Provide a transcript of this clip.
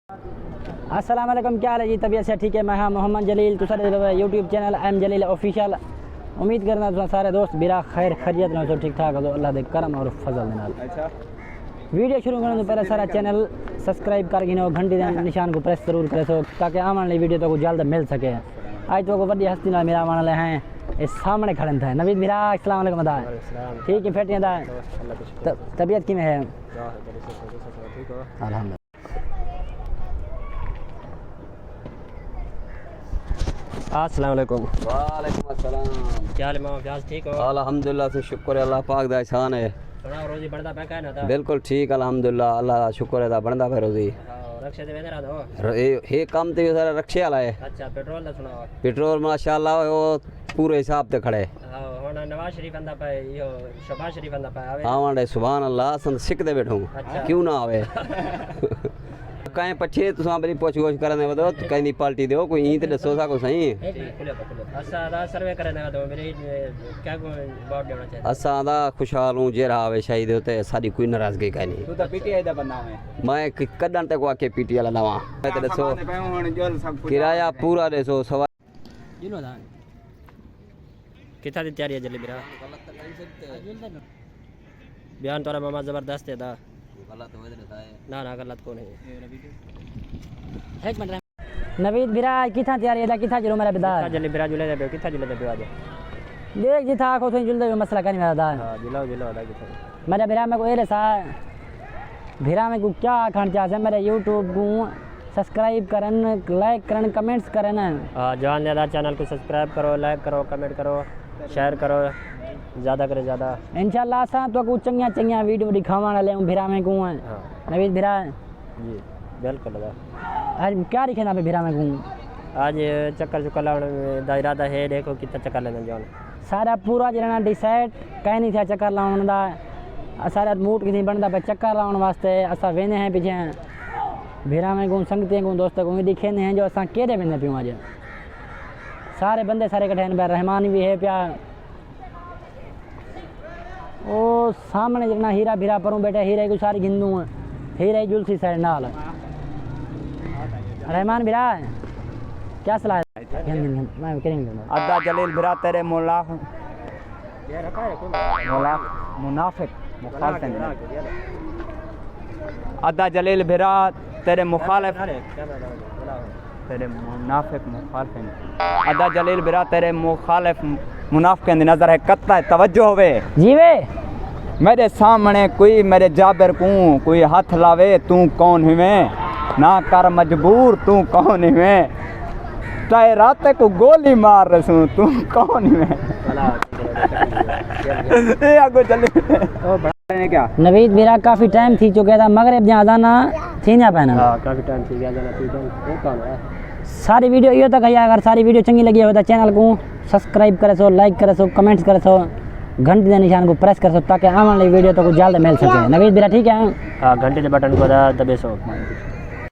अस्सलाम वालेकुम, क्या हाल है जी? तबीयत से ठीक है? मैं हाँ मोहम्मद जलील, तुम यूट्यूब चैनल एम जलील ऑफिशियल। उम्मीद करना तुम सारे दोस्त बिरा खैर खैरियत में तो ठीक ठाक हो, अल्लाह दे करम और फजल दे नाल। अच्छा, वीडियो शुरू करने तो पहले सारा चैनल सब्सक्राइब कर गिनो, घंटी के निशान को प्रेस जरूर करे सो ताकि आने वाली वीडियो तो जल्द मिल सके। आज तो बड़ी हस्ती नाल मेरा आने वाले हैं इस सामने खड़े थे नवीद मेरा। अस्सलाम वालेकुम दा, ठीक है? फेटियां दा तबीयत किमें है? अल्हम्दुलिल्लाह। अस्सलाम वालेकुम। वालेकुम अस्सलाम। क्या हाल है मामा? प्याज ठीक हो? अल्हम्दुलिल्लाह से शुक्र है, अल्लाह पाक दा एहसान है। थोड़ा रोजी बढ़दा पे कहना था। बिल्कुल ठीक अल्हम्दुलिल्लाह, अल्लाह दा शुक्र है दा बनदा पे रोजी। रक्षे दे वेंदे रहो हे काम ते सारा रक्षे वाला है। अच्छा, पेट्रोल दा सुनाओ। पेट्रोल माशाअल्लाह वो पूरे हिसाब ते खड़े। हां, हुन नवाज शरीफ अंदा पे यो शबाज शरीफ अंदा पे आवे। हां वांडे सुभान अल्लाह संग सिख दे बैठो। अच्छा। क्यों ना आवे? काए पछे तुसा बड़ी पोछ गोछ करने वदो कहीं पार्टी दो कोई ई ते दसो सा को सही। असा दा सर्वे करने दा मेरे क्या को वोट देना चाहिए? असा दा खुशहाल हूं जेरा आवे शायद होते साडी कोई नाराजगी काई नहीं। तू तो पीटीआई दा बंदा है। मैं कदन तक वाके पीटी वाला नवा मैं ते दसो किराया पूरा दसो सवा जिनो दा किथा दी तैयारी है जल्दी मेरा बयान तोरा मामा जबरदस्त है दा। गलत हो जाता है ना ना गलत को नहीं। एक मिनट नवीद बिरा किथा तैयारी है किथा जरो मेरा बिदा जल्दी बिरा जुले दे किथा जुले दे आज देख जी था को तो जुले मसला का नहीं मेरा दा। हां जिलाओ जिलाओ दा किथा मेरा बिरा में को एरे सा बिरा में को क्या खान चाहे मेरे YouTube को सब्सक्राइब करन, लाइक करन, कमेंट्स करन। हां जान ज्यादा चैनल को सब्सक्राइब करो, लाइक करो, कमेंट करो, शेयर करो, ज़्यादा करे ज़्यादा इंशाल्लाह। असां तो कुछ चंगिया चंगिया वीडियो दिखावन वाले भिरा में घूम। हाँ नवीद भिरा जी बिल्कुल आज क्या दिखेना पे भिरा में घूम आज चक्कर चुक्कर लाने दा इरादा है। देखो कितना चक्कर लेने जाओ सारा पूरा जना डिसाइड कहीं नहीं था चक्कर लाने दा सारा मूड किसी बनता पे चक्कर लाने वास्ते असा वेने हैं पीछे भिरा में घूम संगते घूम दोस्तों को दिखे हैं जो असा केड़े वेंदे पियो आज सारे बंदे सारे कठे हैं। रहमान भी है प्या ओ सामने जना हीरा भिरा परों बैठे हीरे को सारी गिंदू हीरे जुलसी साइड नाल रहमान भिरा क्या सलाह है? मैं करेंगे अद्दा जलील भिरा तेरे मुनाफिक मुखालिफ अद्दा जलील भिरा तेरे मुखालिफ तेरे मुनाफिक मुखालिफ अद्दा जलील भिरा तेरे मुखालिफ मुनाफिक की नजर है कत्ता तवज्जो होवे जीवे मेरे सामने कोई मेरे जाबिर को कोई हाथ लावे तू कौन हिवे ना कर मजबूर तू कौन हिवे चाहे रात को गोली मार रसू तू कौन हिवे ए आगो चले क्या नवीद मेरा काफी टाइम थी चुका था मगरिब दी अजाना थी ना पहना। हां काफी टाइम थी अजाना थी तो वो कौन है सारी वीडियो यो तक है। अगर सारी वीडियो चंगी लगी हो तो चैनल को सब्सक्राइब करे सो, लाइक करे सो, कमेंट्स करे सो, घंटे के निशान को प्रेस कर सो ताकि आने वाली वीडियो तो जल्द मिल सके। नवीद बिरा ठीक है? हाँ घंटे के बटन को दबे सो।